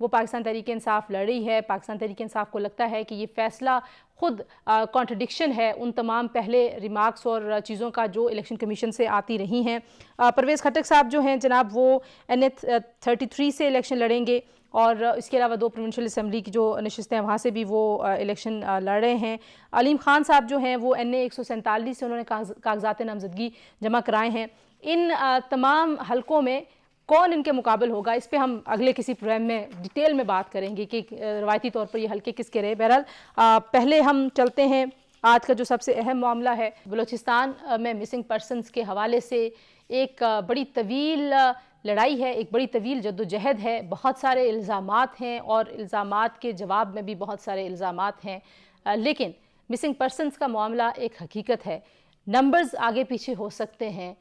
وہ پاکستان تحریک انصاف لڑ رہی ہے. پاکستان تحریک انصاف کو لگتا ہے کہ یہ فیصلہ خود کانٹرڈکشن ہے ان تمام پہلے ریمارکس اور چیزوں کا جو الیکشن کمیشن سے آتی رہی ہیں. پرویز خٹک صاحب جو ہیں جناب وہ NA-33 سے الیکشن لڑیں گے اور اس کے علاوہ 2 پروونشل اسمبلی کی جو نشستیں ہیں وہاں سے بھی وہ الیکشن لڑ رہے ہیں. علیم خان صاحب جو ہیں وہ NA-147 سے انہوں نے کاغذات نامزدگی جمع کرائے ہیں. ان تمام حلقوں میں کون ان کے مقابل ہوگا اس پہ ہم اگلے کسی پروگرام میں ڈیٹیل میں بات کریں گے کہ روایتی طور پر یہ حلقے کس کے رہے. بہرحال پہلے ہم چلتے ہیں آج کا جو سب سے اہم معاملہ ہے بلوچستان میں مسنگ پرسنز کے حوالے سے. ایک بڑی طویل لڑائی ہے, ایک بڑی طویل جدوجہد ہے, بہت سارے الزامات ہیں اور الزامات کے جواب میں بھی بہت سارے الزامات ہیں, لیکن مسنگ پرسنز کا معاملہ ایک حقیقت ہے. نمبرز آگے پیچھے ہو سکتے ہیں,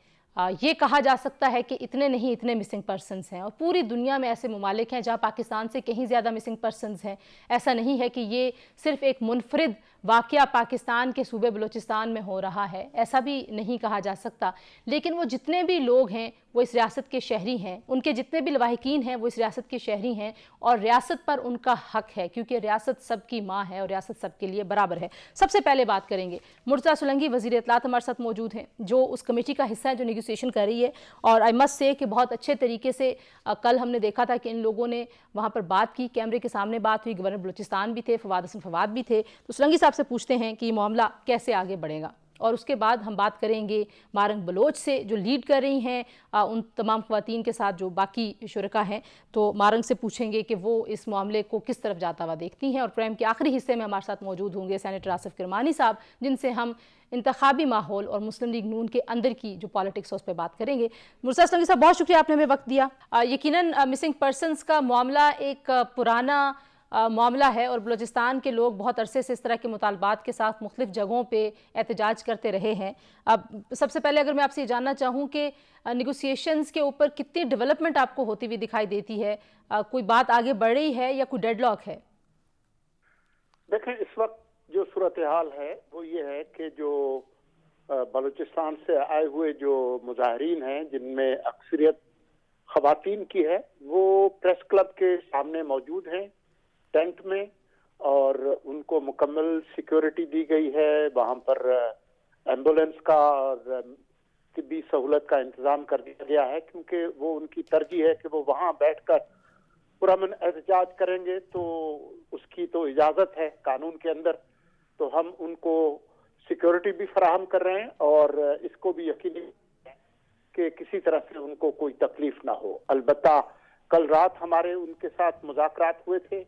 یہ کہا جا سکتا ہے کہ اتنے نہیں اتنے مسنگ پرسنز ہیں, اور پوری دنیا میں ایسے ممالک ہیں جہاں پاکستان سے کہیں زیادہ مسنگ پرسنز ہیں. ایسا نہیں ہے کہ یہ صرف ایک منفرد واقعہ پاکستان کے صوبے بلوچستان میں ہو رہا ہے, ایسا بھی نہیں کہا جا سکتا. لیکن وہ جتنے بھی لوگ ہیں وہ اس ریاست کے شہری ہیں, ان کے جتنے بھی لواحقین ہیں وہ اس ریاست کے شہری ہیں, اور ریاست پر ان کا حق ہے کیونکہ ریاست سب کی ماں ہے اور ریاست سب کے لیے برابر ہے. سب سے پہلے بات کریں گے مرتضیٰ سولنگی, وزیر اطلاعات ہمارے ساتھ موجود ہیں, جو اس کمیٹی کا حصہ ہے جو نیگوسیشن کر رہی ہے. اور آئی مسٹ سے کہ بہت اچھے طریقے سے کل ہم نے دیکھا تھا کہ ان لوگوں نے وہاں پر بات کی, کیمرے کے سامنے بات ہوئی, گورنر بلوچستان بھی تھے, فواد حسن فواد بھی تھے. تو سولنگی صاحب سے پوچھتے ہیں کہ یہ معاملہ کیسے آگے بڑھے گا, اور اس کے بعد ہم بات کریں گے مارنگ بلوچ سے جو لیڈ کر رہی ہیں ان تمام خواتین کے ساتھ جو باقی شرکا ہیں. تو مارنگ سے پوچھیں گے کہ وہ اس معاملے کو کس طرف جاتا ہوا دیکھتی ہیں. اور پروگرام کے آخری حصے میں ہمارے ساتھ موجود ہوں گے سینیٹر آصف کرمانی صاحب, جن سے ہم انتخابی ماحول اور مسلم لیگ نون کے اندر کی جو پالیٹکس ہے اس پہ بات کریں گے. مرتضیٰ سولنگی صاحب بہت شکریہ آپ نے ہمیں وقت دیا. یقیناً مسنگ پرسنز کا معاملہ ایک پرانا معاملہ ہے اور بلوچستان کے لوگ بہت عرصے سے اس طرح کے مطالبات کے ساتھ مختلف جگہوں پہ احتجاج کرتے رہے ہیں. اب سب سے پہلے اگر میں آپ سے یہ جاننا چاہوں کہ نیگوسیشنز کے اوپر کتنی ڈیولپمنٹ آپ کو ہوتی ہوئی دکھائی دیتی ہے, کوئی بات آگے بڑھ رہی ہے یا کوئی ڈیڈ لاک ہے؟ دیکھیں, اس وقت جو صورتحال ہے وہ یہ ہے کہ جو بلوچستان سے آئے ہوئے جو مظاہرین ہیں جن میں اکثریت خواتین کی ہے, وہ پریس کلب کے سامنے موجود ہیں ٹینٹ میں, اور ان کو مکمل سیکیورٹی دی گئی ہے. وہاں پر ایمبولینس کا اور طبی سہولت کا انتظام کر دیا گیا ہے کیونکہ وہ ان کی ترجیح ہے کہ وہ وہاں بیٹھ کر پرامن احتجاج کریں گے, تو اس کی تو اجازت ہے قانون کے اندر. تو ہم ان کو سیکیورٹی بھی فراہم کر رہے ہیں اور اس کو بھی یقینی کہ کسی طرح سے ان کو کوئی تکلیف نہ ہو. البتہ کل رات ہمارے ان کے ساتھ مذاکرات ہوئے تھے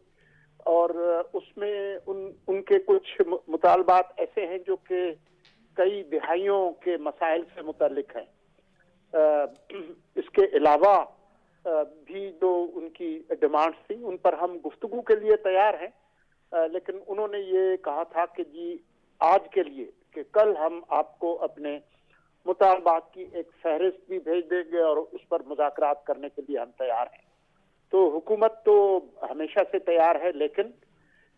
اور اس میں ان کے کچھ مطالبات ایسے ہیں جو کہ کئی دہائیوں کے مسائل سے متعلق ہیں. اس کے علاوہ بھی جو ان کی ڈیمانڈز تھیں ان پر ہم گفتگو کے لیے تیار ہیں, لیکن انہوں نے یہ کہا تھا کہ جی آج کے لیے کہ کل ہم آپ کو اپنے مطالبات کی ایک فہرست بھی بھیج دیں گے اور اس پر مذاکرات کرنے کے لیے ہم تیار ہیں. تو حکومت تو ہمیشہ سے تیار ہے, لیکن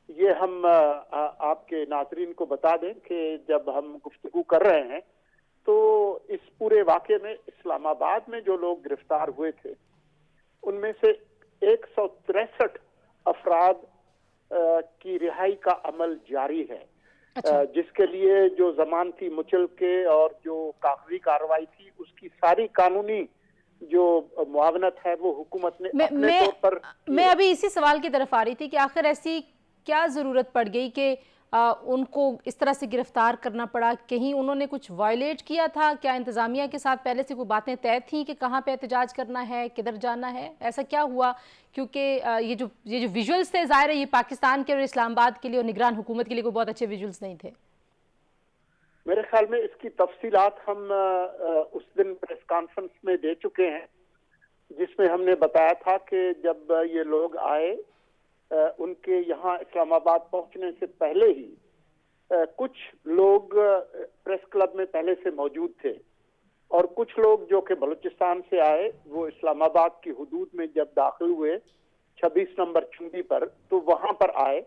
یہ ہم آپ کے ناظرین کو بتا دیں کہ جب ہم گفتگو کر رہے ہیں تو اس پورے واقعے میں اسلام آباد میں جو لوگ گرفتار ہوئے تھے ان میں سے 163 افراد کی رہائی کا عمل جاری ہے. جس کے لیے جو ضمانتی مچل کے اور جو کاغذی کارروائی تھی اس کی ساری قانونی جو معاونت ہے وہ حکومت نے اپنے طور پر. میں ابھی اسی سوال کی طرف آ رہی تھی کہ آخر ایسی کیا ضرورت پڑ گئی کہ ان کو اس طرح سے گرفتار کرنا پڑا؟ کہیں انہوں نے کچھ وائلیٹ کیا تھا کیا؟ انتظامیہ کے ساتھ پہلے سے کوئی باتیں طے تھیں کہ کہاں پہ احتجاج کرنا ہے, کدھر جانا ہے, ایسا کیا ہوا؟ کیونکہ یہ جو ویژولز تھے ظاہر ہے یہ پاکستان کے اور اسلام آباد کے لیے اور نگران حکومت کے لیے کوئی بہت اچھے ویژولز نہیں تھے. میرے خیال میں اس کی تفصیلات ہم اس دن پریس کانفرنس میں دے چکے ہیں جس میں ہم نے بتایا تھا کہ جب یہ لوگ آئے ان کے یہاں اسلام آباد پہنچنے سے پہلے ہی کچھ لوگ پریس کلب میں پہلے سے موجود تھے اور کچھ لوگ جو کہ بلوچستان سے آئے وہ اسلام آباد کی حدود میں جب داخل ہوئے 26 نمبر چنگی پر تو وہاں پر آئے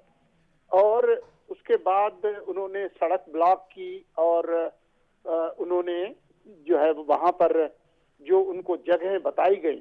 اور اس کے بعد انہوں نے سڑک بلاک کی اور انہوں نے جو ہے وہاں پر جو ان کو جگہیں بتائی گئی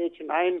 H9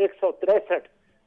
163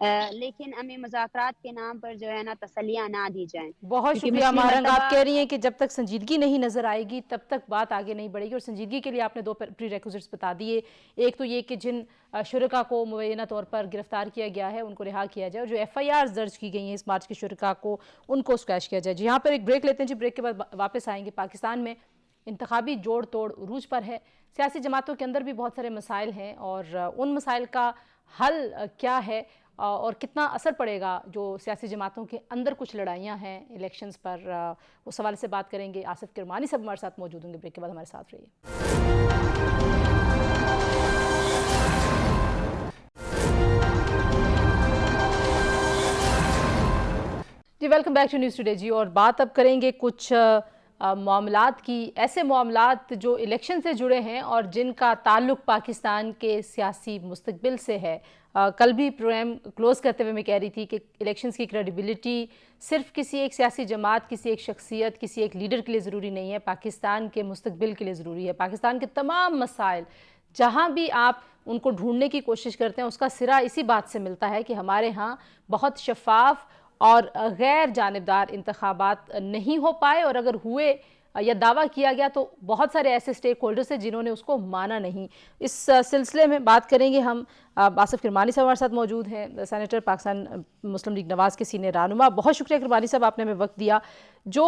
لیکن ہمیں مذاکرات کے نام پر جو ہے نا تسلیاں نہ دی جائیں. بہت کیونکہ شکریہ مسلم ماہرنگ، آپ مرتبہ کہہ رہی ہیں کہ جب تک سنجیدگی نہیں نظر آئے گی تب تک بات آگے نہیں بڑھے گی، اور سنجیدگی کے لیے آپ نے دو پری ریکوزٹس بتا دیے. ایک تو یہ کہ جن شرکاء کو مبینہ طور پر گرفتار کیا گیا ہے ان کو رہا کیا جائے، اور جو ایف آئی آرز درج کی گئی ہیں اس مارچ کے شرکاء کو ان کو اسکویش کیا جائے. جی یہاں پر ایک بریک لیتے ہیں جی، بریک کے بعد واپس آئیں گے. پاکستان میں انتخابی جوڑ توڑ عروج پر ہے، سیاسی جماعتوں کے اندر بھی بہت سارے مسائل ہیں، اور ان مسائل کا حل کیا ہے اور کتنا اثر پڑے گا جو سیاسی جماعتوں کے اندر کچھ لڑائیاں ہیں الیکشنز پر، اس حوالے سے بات کریں گے. آصف کرمانی صاحب ہمارے ساتھ موجود ہوں گے، بریک کے بعد ہمارے ساتھ رہیے. جی welcome back to News Today. جی اور بات اب کریں گے کچھ معاملات کی، ایسے معاملات جو الیکشن سے جڑے ہیں اور جن کا تعلق پاکستان کے سیاسی مستقبل سے ہے. کل بھی پروگرام کلوز کرتے ہوئے میں کہہ رہی تھی کہ الیکشنز کی کریڈیبلٹی صرف کسی ایک سیاسی جماعت، کسی ایک شخصیت، کسی ایک لیڈر کے لیے ضروری نہیں ہے، پاکستان کے مستقبل کے لیے ضروری ہے. پاکستان کے تمام مسائل جہاں بھی آپ ان کو ڈھونڈنے کی کوشش کرتے ہیں اس کا سرا اسی بات سے ملتا ہے کہ ہمارے ہاں بہت شفاف اور غیر جانبدار انتخابات نہیں ہو پائے، اور اگر ہوئے یا دعویٰ کیا گیا تو بہت سارے ایسے سٹیک ہولڈرز ہیں جنہوں نے اس کو مانا نہیں. اس سلسلے میں بات کریں گے ہم. آصف کرمانی صاحب ہمارے ساتھ موجود ہیں، سینیٹر پاکستان مسلم لیگ نواز کے سینئر رہنما. بہت شکریہ کرمانی صاحب، آپ نے ہمیں وقت دیا. جو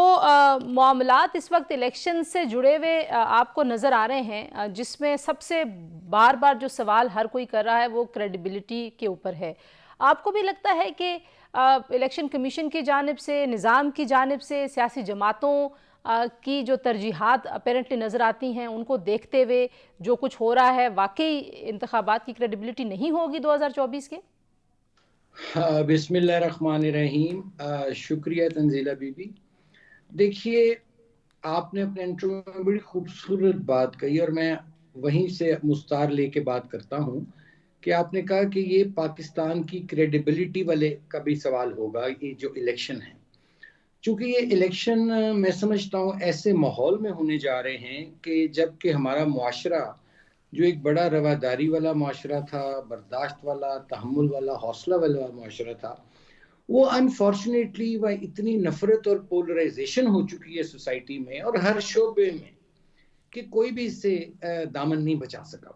معاملات اس وقت الیکشن سے جڑے ہوئے آپ کو نظر آ رہے ہیں، جس میں سب سے بار بار جو سوال ہر کوئی کر رہا ہے وہ کریڈیبلٹی کے اوپر ہے، آپ کو بھی لگتا ہے کہ الیکشن کمیشن کی جانب سے، نظام کی جانب سے، سیاسی جماعتوں کی جو ترجیحات اپیرنٹلی نظر آتی ہیں ان کو دیکھتے ہوئے جو کچھ ہو رہا ہے واقعی انتخابات کی کریڈیبلٹی نہیں ہوگی 2024 کے؟ بسم اللہ الرحمن الرحیم. شکریہ تنزیلہ بی بی. دیکھیے، آپ نے اپنے انٹرویو میں بڑی خوبصورت بات کہی اور میں وہیں سے مستعار لے کے بات کرتا ہوں کہ آپ نے کہا کہ یہ پاکستان کی کریڈیبلٹی والے کا بھی سوال ہوگا. یہ جو الیکشن ہے، چونکہ یہ الیکشن میں سمجھتا ہوں ایسے ماحول میں ہونے جا رہے ہیں کہ جب کہ ہمارا معاشرہ جو ایک بڑا رواداری والا معاشرہ تھا، برداشت والا، تحمل والا، حوصلہ والا معاشرہ تھا، وہ انفارچونیٹلی وہ اتنی نفرت اور پولرائزیشن ہو چکی ہے سوسائٹی میں اور ہر شعبے میں کہ کوئی بھی اس سے دامن نہیں بچا سکا.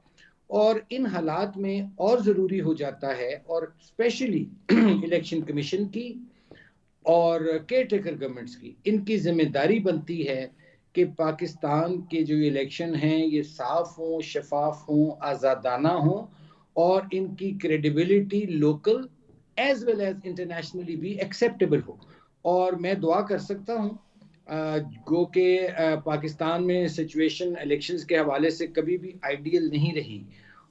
اور ان حالات میں اور ضروری ہو جاتا ہے، اور اسپیشلی الیکشن کمیشن کی اور کیئر ٹیکر گورنمنٹس کی، ان کی ذمہ داری بنتی ہے کہ پاکستان کے جو الیکشن ہیں یہ صاف ہوں، شفاف ہوں، آزادانہ ہوں، اور ان کی credibility local as well as internationally بھی ایکسیپٹیبل ہو. اور میں دعا کر سکتا ہوں گو کہ پاکستان میں سچویشن الیکشنز کے حوالے سے کبھی بھی آئیڈیل نہیں رہی،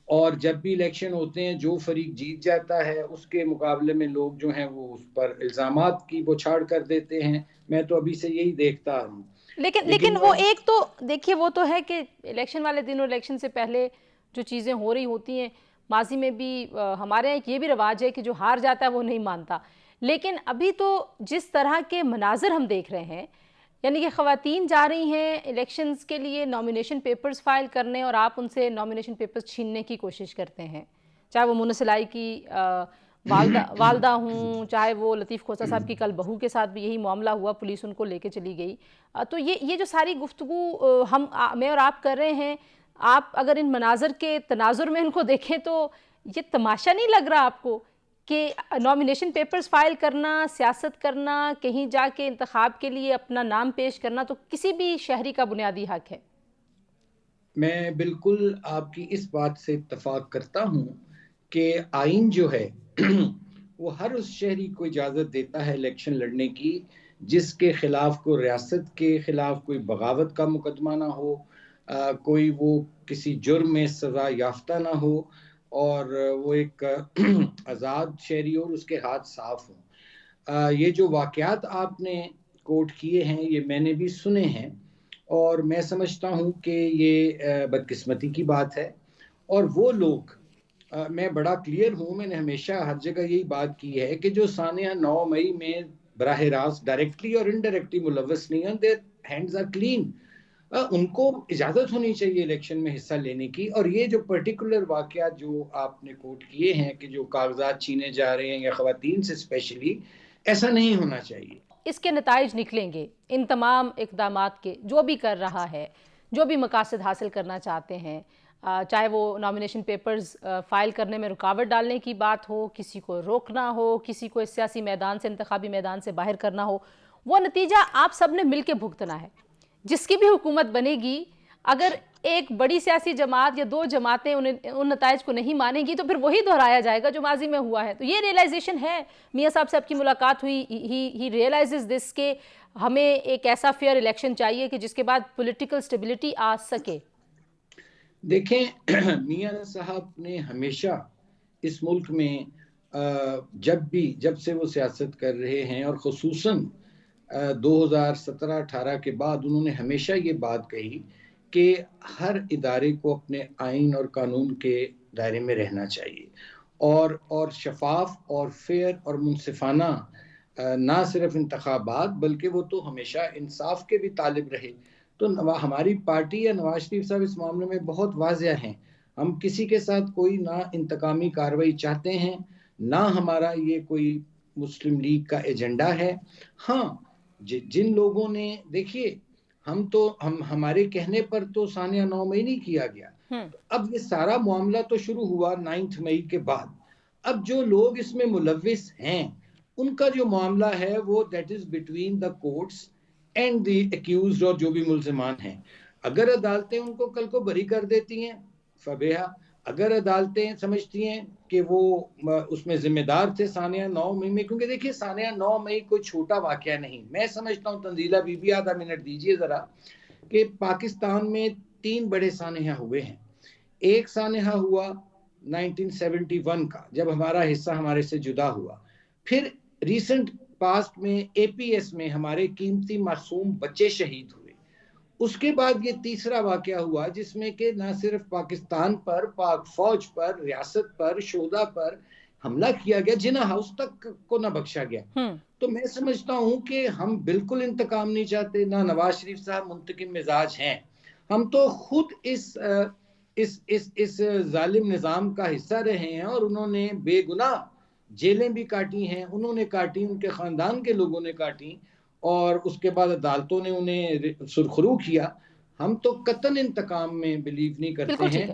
اور جب بھی الیکشن ہوتے ہیں جو فریق جیت جاتا ہے اس کے مقابلے میں لوگ جو ہیں وہ اس پر الزامات کی بوچھاڑ کر دیتے ہیں. میں تو ابھی سے یہی دیکھتا ہوں. لیکن وہ ایک تو دیکھیے وہ تو ہے کہ الیکشن والے دن اور الیکشن سے پہلے جو چیزیں ہو رہی ہوتی ہیں، ماضی میں بھی ہمارے یہاں ایک یہ بھی رواج ہے کہ جو ہار جاتا ہے وہ نہیں مانتا. لیکن ابھی تو جس طرح کے مناظر ہم دیکھ رہے ہیں، یعنی کہ خواتین جا رہی ہیں الیکشنز کے لیے نامینیشن پیپرز فائل کرنے اور آپ ان سے نامینیشن پیپرز چھیننے کی کوشش کرتے ہیں، چاہے وہ منصلائی کی والدہ ہوں، چاہے وہ لطیف کھوسہ صاحب کی کل بہو کے ساتھ بھی یہی معاملہ ہوا، پولیس ان کو لے کے چلی گئی. تو یہ جو ساری گفتگو میں اور آپ کر رہے ہیں، آپ اگر ان مناظر کے تناظر میں ان کو دیکھیں تو یہ تماشا نہیں لگ رہا آپ کو کہ نامینیشن پیپرز فائل کرنا، سیاست کرنا، کہیں جا کے انتخاب کے لیے اپنا نام پیش کرنا تو کسی بھی شہری کا بنیادی حق ہے؟ میں بالکل آپ کی اس بات سے اتفاق کرتا ہوں کہ آئین جو ہے وہ ہر اس شہری کو اجازت دیتا ہے الیکشن لڑنے کی جس کے خلاف کوئی ریاست کے خلاف کوئی بغاوت کا مقدمہ نہ ہو، کوئی وہ کسی جرم میں سزا یافتہ نہ ہو، اور وہ ایک آزاد شہری اور اس کے ہاتھ صاف ہوں. یہ جو واقعات آپ نے کوٹ کیے ہیں یہ میں نے بھی سنے ہیں، اور میں سمجھتا ہوں کہ یہ بدقسمتی کی بات ہے. اور وہ لوگ، میں بڑا کلیئر ہوں، میں نے ہمیشہ ہر جگہ یہی بات کی ہے کہ جو سانیہ 9 مئی میں براہ راست ڈائریکٹلی اور انڈائریکٹلی ملوث نہیں ہیں، their hands are clean. ان کو اجازت ہونی چاہیے الیکشن میں حصہ لینے کی. اور یہ جو پرٹیکولر واقعات جو آپ نے کوٹ کیے ہیں کہ جو کاغذات چھینے جا رہے ہیں یا خواتین سے اسپیشلی، ایسا نہیں ہونا چاہیے. اس کے نتائج نکلیں گے ان تمام اقدامات کے، جو بھی کر رہا ہے، جو بھی مقاصد حاصل کرنا چاہتے ہیں، چاہے وہ نامینیشن پیپرز فائل کرنے میں رکاوٹ ڈالنے کی بات ہو، کسی کو روکنا ہو، کسی کو اس سیاسی میدان سے، انتخابی میدان سے باہر کرنا ہو، وہ نتیجہ آپ سب نے مل کے بھگتنا ہے. جس کی بھی حکومت بنے گی، اگر ایک بڑی سیاسی جماعت یا دو جماعتیں ان نتائج کو نہیں مانیں گی تو پھر وہی دہرایا جائے گا جو ماضی میں ہوا ہے. تو یہ ریئلائزیشن ہے. میاں صاحب سے آپ کی ملاقات ہوئی، ہی ریئلائزز دس کہ ہمیں ایک ایسا فیئر الیکشن چاہیے کہ جس کے بعد پولیٹیکل سٹیبلٹی آ سکے. دیکھیں میاں صاحب نے ہمیشہ اس ملک میں جب سے وہ سیاست کر رہے ہیں، اور خصوصاً 2017-18 کے بعد انہوں نے ہمیشہ یہ بات کہی کہ ہر ادارے کو اپنے آئین اور قانون کے دائرے میں رہنا چاہیے، اور شفاف اور فیئر اور منصفانہ نہ صرف انتخابات بلکہ وہ تو ہمیشہ انصاف کے بھی طالب رہے. تو ہماری پارٹی یا نواز شریف صاحب اس معاملے میں بہت واضح ہیں. ہم کسی کے ساتھ کوئی نہ انتقامی کارروائی چاہتے ہیں، نہ ہمارا یہ کوئی مسلم لیگ کا ایجنڈا ہے. ہاں، جن لوگوں نے دیکھیے ہمارے کہنے پر تو ثانیہ 9 مئی نہیں کیا گیا. اب یہ سارا معاملہ تو شروع ہوا 9 مئی کے بعد. اب جو لوگ اس میں ملوث ہیں ان کا جو معاملہ ہے وہ that is between the courts and the accused, اور جو بھی ملزمان ہیں. اگر عدالتیں ان کو کل کو بری کر دیتی ہیں فبیہا، اگر عدالتیں سمجھتی ہیں کہ وہ اس میں ذمہ دار تھے ثانیہ 9 مئی میں، کیونکہ دیکھیے ثانیہ 9 مئی کوئی چھوٹا واقعہ نہیں. میں سمجھتا ہوں تنزیلہ بی بی آدھا منٹ دیجئے ذرا، کہ پاکستان میں 3 بڑے سانحہ ہوئے ہیں. ایک سانحہ ہوا 1971 کا، جب ہمارا حصہ ہمارے سے جدا ہوا. پھر ریسنٹ پاسٹ میں اے پی ایس میں ہمارے قیمتی معصوم بچے شہید ہوئے. اس کے بعد یہ تیسرا واقعہ ہوا جس میں کہ نہ صرف پاکستان پر، پاک فوج پر، ریاست پر، شہداء پر حملہ کیا گیا، جناح ہاؤس تک کو نہ بخشا گیا. تو میں سمجھتا ہوں کہ ہم بالکل انتقام نہیں چاہتے، نہ نواز شریف صاحب منتقم مزاج ہیں. ہم تو خود اس ظالم نظام کا حصہ رہے ہیں، اور انہوں نے بے گناہ جیلیں بھی کاٹی ہیں، انہوں نے کاٹی، ان کے خاندان کے لوگوں نے کاٹی، اور اس کے بعد عدالتوں نے انہیں سرخرو کیا. ہم تو قطعاً انتقام میں بلیو نہیں کرتے ہیں.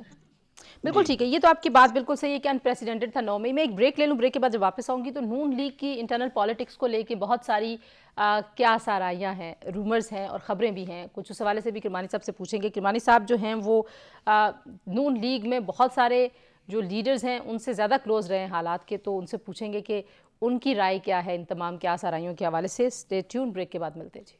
بالکل ٹھیک ہے، یہ تو آپ کی بات بالکل صحیح ہے کہ انپریسیڈنٹڈ تھا 9 مئی میں. ایک بریک لے لوں، بریک کے بعد جب واپس آؤں گی تو نون لیگ کی انٹرنل پالیٹکس کو لے کے بہت ساری کیا سارائیاں ہیں، رومرز ہیں اور خبریں بھی ہیں. کچھ اس حوالے سے بھی کرمانی صاحب سے پوچھیں گے. کرمانی صاحب جو ہیں وہ نون لیگ میں بہت سارے جو لیڈرز ہیں ان سے زیادہ کلوز رہے ہیں حالات کے، تو ان سے پوچھیں گے کہ ان کی رائے کیا ہے ان تمام کیا سارائیوں کے حوالے سے. اسٹے ٹیون، بریک کے بعد ملتے ہیں جی.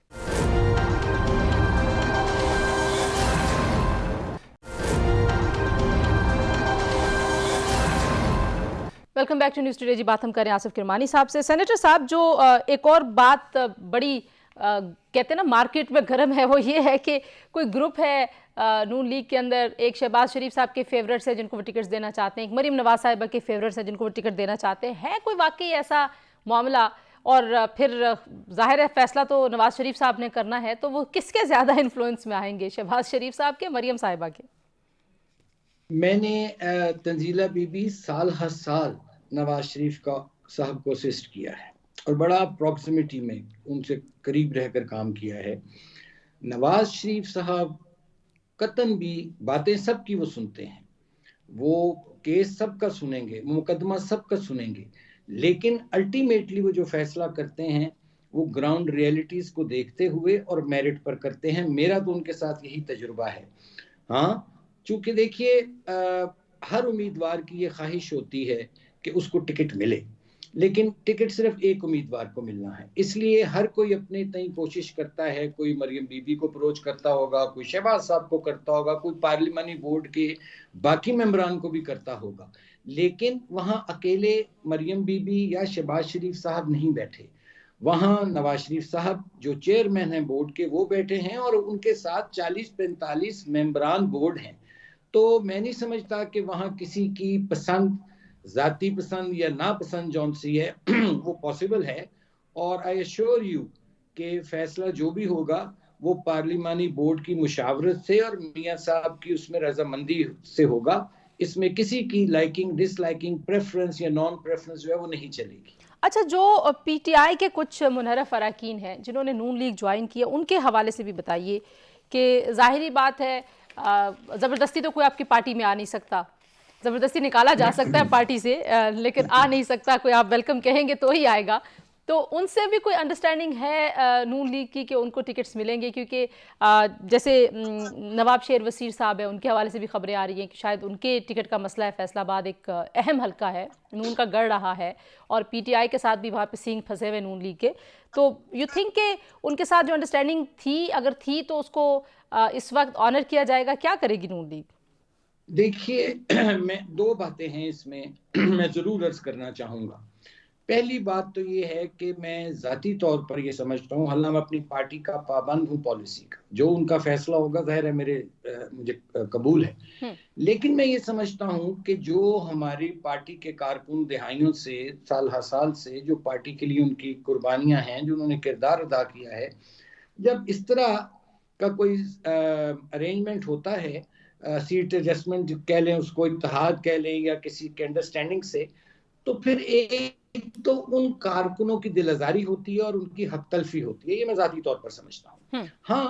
Welcome back to News Today. جی بات ہم کریں آصف کرمانی صاحب سے. سینیٹر صاحب، جو ایک اور بات بڑی کہتے ہیں نا مارکیٹ میں گرم ہے، وہ یہ ہے کہ کوئی گروپ ہے نون لیگ کے اندر، ایک شہباز شریف صاحب کے فیورٹس ہیں جن کو وہ ٹکٹس دینا چاہتے ہیں، ایک مریم نواز صاحبہ کے فیورٹس ہیں جن کو وہ ٹکٹ دینا چاہتے ہیں. ہے کوئی واقعی ایسا معاملہ؟ اور پھر ظاہر ہے فیصلہ تو نواز شریف صاحب نے کرنا ہے، تو وہ کس کے زیادہ انفلوئنس میں آئیں گے، شہباز شریف صاحب کے، مریم صاحبہ کے؟ میں نے تنزیلہ بی بی سال ہر سال نواز شریف صاحب کو اسسٹ کیا ہے، اور بڑا پروکسیمیٹی میں ان سے قریب رہ کر کام کیا ہے. نواز شریف صاحب قطعاً بھی باتیں سب کی وہ سنتے ہیں، وہ کیس سب کا سنیں گے، مقدمہ سب کا سنیں گے، لیکن الٹیمیٹلی وہ جو فیصلہ کرتے ہیں وہ گراؤنڈ ریئلٹیز کو دیکھتے ہوئے اور میرٹ پر کرتے ہیں. میرا تو ان کے ساتھ یہی تجربہ ہے. ہاں، چونکہ دیکھیے ہر امیدوار کی یہ خواہش ہوتی ہے کہ اس کو ٹکٹ ملے، لیکن ٹکٹ صرف ایک امیدوار کو ملنا ہے. اس لیے ہر کوئی اپنے تئیں کوشش کرتا ہے. کوئی مریم بی بی کو اپروچ کرتا ہوگا، کوئی شہباز صاحب کو کرتا ہوگا، کوئی پارلیمانی بورڈ کے باقی ممبران کو بھی کرتا ہوگا، لیکن وہاں اکیلے مریم بی بی یا شہباز شریف صاحب نہیں بیٹھے. وہاں نواز شریف صاحب جو چیئرمین ہیں بورڈ کے، وہ بیٹھے ہیں، اور ان کے ساتھ 40-45 ممبران بورڈ ہیں. تو میں نہیں سمجھتا کہ وہاں کسی کی پسند، ذاتی پسند یا ناپسند جون سی ہے وہ پاسبل ہے. اور آئی ایشور یو کہ فیصلہ جو بھی ہوگا وہ پارلیمانی بورڈ کی مشاورت سے اور میاں صاحب کی اس میں رضامندی سے ہوگا. اس میں کسی کی لائکنگ ڈس لائکنگ پریفرنس یا نان پریفرنس جو ہے وہ نہیں چلے گی. اچھا، جو پی ٹی آئی کے کچھ منحرف اراکین ہیں جنہوں نے نون لیگ جوائن کیا، ان کے حوالے سے بھی بتائیے کہ ظاہری بات ہے زبردستی تو کوئی آپ کی پارٹی میں آ نہیں سکتا، زبردستی نکالا جا سکتا ہے پارٹی سے لیکن آ نہیں سکتا، کوئی آپ ویلکم کہیں گے تو ہی آئے گا. تو ان سے بھی کوئی انڈرسٹینڈنگ ہے نون لیگ کی کہ ان کو ٹکٹس ملیں گے؟ کیونکہ جیسے نواب شیر وسیر صاحب ہیں، ان کے حوالے سے بھی خبریں آ رہی ہیں کہ شاید ان کے ٹکٹ کا مسئلہ ہے. فیصل آباد ایک اہم حلقہ ہے، نون کا گڑھ رہا ہے، اور پی ٹی آئی کے ساتھ بھی وہاں پہ سینگ پھنسے ہوئے نون لیگ کے. تو یو تھنک کہ ان کے ساتھ جو انڈرسٹینڈنگ تھی، اگر تھی تو اس کو اس وقت آنر کیا جائے گا؟ کیا کرے گی نون لیگ؟ دیکھیے، میں دو باتیں ہیں اس میں میں ضرور عرض کرنا چاہوں گا. پہلی بات تو یہ ہے کہ میں ذاتی طور پر یہ سمجھتا ہوں، حالانکہ میں اپنی پارٹی کا پابند ہوں پالیسی کا، جو ان کا فیصلہ ہوگا ظاہر ہے مجھے قبول ہے، لیکن میں یہ سمجھتا ہوں کہ جو ہماری پارٹی کے کارکن دہائیوں سے سال ہر سال سے جو پارٹی کے لیے ان کی قربانیاں ہیں، جو انہوں نے کردار ادا کیا ہے، جب اس طرح کا کوئی ارینجمنٹ ہوتا ہے، سیٹ ایڈجسٹمنٹ کہہ لیں اس کو، اتحاد کہہ لیں، یا کسی کے انڈرسٹینڈنگ سے، تو پھر ایک تو ان کارکنوں کی دل آزاری ہوتی ہے اور ان کی حق تلفی ہوتی ہے. یہ میں ذاتی طور پر سمجھتا ہوں. ہاں،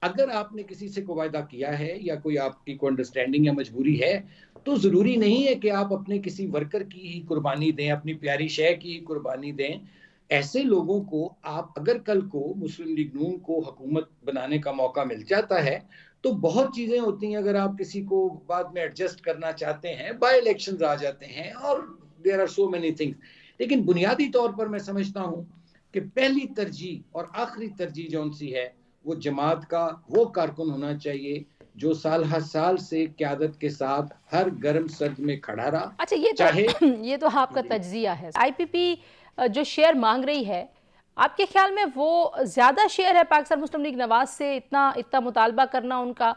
اگر آپ نے کسی سے کوئی وعدہ کیا ہے یا کوئی آپ کی کوئی انڈرسٹینڈنگ یا مجبوری ہے، تو ضروری نہیں ہے کہ آپ اپنے کسی ورکر کی ہی قربانی دیں، اپنی پیاری شے کی ہی قربانی دیں. ایسے لوگوں کو آپ اگر کل کو مسلم لیگ نون کو حکومت بنانے کا موقع مل جاتا ہے تو بہت چیزیں ہوتی ہیں. اگر آپ کسی کو بعد میں ایڈجسٹ کرنا چاہتے ہیں، بائی الیکشنز آ جاتے ہیں، اور there are so many things. لیکن بنیادی طور پر میں سمجھتا ہوں کہ پہلی ترجیح اور آخری ترجیح جون سی ہے، وہ جماعت کا وہ کارکن ہونا چاہیے جو سال ہر سال سے قیادت کے ساتھ ہر گرم سرد میں کھڑا رہا. اچھا، یہ تو آپ کا تجزیہ ہے. آئی پی پی جو شیئر مانگ رہی ہے، آپ کے خیال میں وہ زیادہ شیئر ہے پاکستان مسلم لیگ نواز سے اتنا مطالبہ کرنا ان کا؟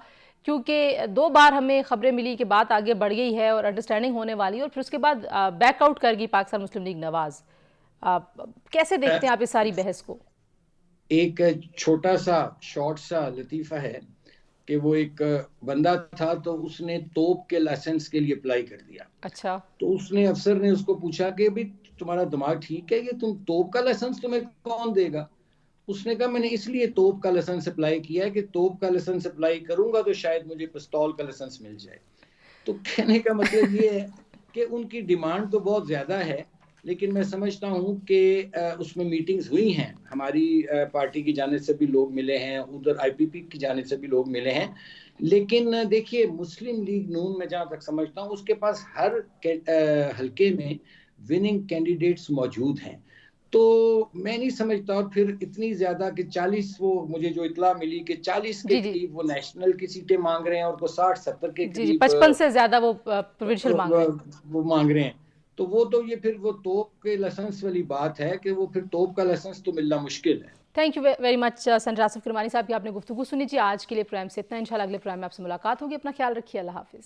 کیونکہ 2 بار ہمیں خبریں ملی کہ بات آگے بڑھ گئی ہے اور انڈرسٹینڈنگ ہونے والی ہے، اور پھر اس کے بعد بیک آؤٹ کر گئی پاکستان مسلم لیگ نواز. کیسے دیکھتے ہیں آپ اس ساری بحث کو؟ ایک چھوٹا سا شارٹ سا لطیفہ ہے کہ وہ ایک بندہ تھا تو اس نے توپ کے لائسنس کے لیے اپلائی کر دیا. اچھا. تو اس نے افسر نے اس کو پوچھا کہ بھی تمہارا دماغ ٹھیک ہے، یہ تم توپ کا لائسنس تمہیں کون دے گا؟ اس نے کہا میں نے اس لیے توپ کا لائسنس اپلائی کیا ہے کہ توپ کا لائسنس اپلائی کروں گا تو شاید مجھے پستول کا لائسنس مل جائے. تو کہنے کا مطلب یہ ہے کہ ان کی ڈیمانڈ تو بہت زیادہ ہے، لیکن میں سمجھتا ہوں کہ اس میں میٹنگز ہوئی ہیں، ہماری پارٹی کی جانب سے بھی لوگ ملے ہیں، ادھر آئی پی پی کی جانب سے بھی لوگ ملے ہیں. لیکن دیکھیے، مسلم لیگ نون میں جہاں تک سمجھتا ہوں اس کے پاس ہر حلقے میں وننگ کینڈیڈیٹس موجود ہیں. تو میں نہیں سمجھتا، اور پھر اتنی زیادہ کہ 40، وہ مجھے جو اطلاع ملی کہ 40 کے قریب وہ نیشنل کی سیٹیں مانگ رہے ہیں، اور وہ 60-70 کے قریب 55 سے زیادہ وہ پروونشل مانگ رہے ہیں. تو وہ تو یہ پھر وہ توپ کے لائسنس والی بات ہے کہ وہ پھر توپ کا لائسنس تو ملنا مشکل ہے. Thank you very much Sanjar Asif Kirmani صاحب کی آپ نے گفتگو سنی. جی، آج کے لیے پروگرام سے اتنا. انشاءاللہ اگلے پروگرام میں آپ سے ملاقات ہوگی. اپنا خیال رکھیے. اللہ حافظ.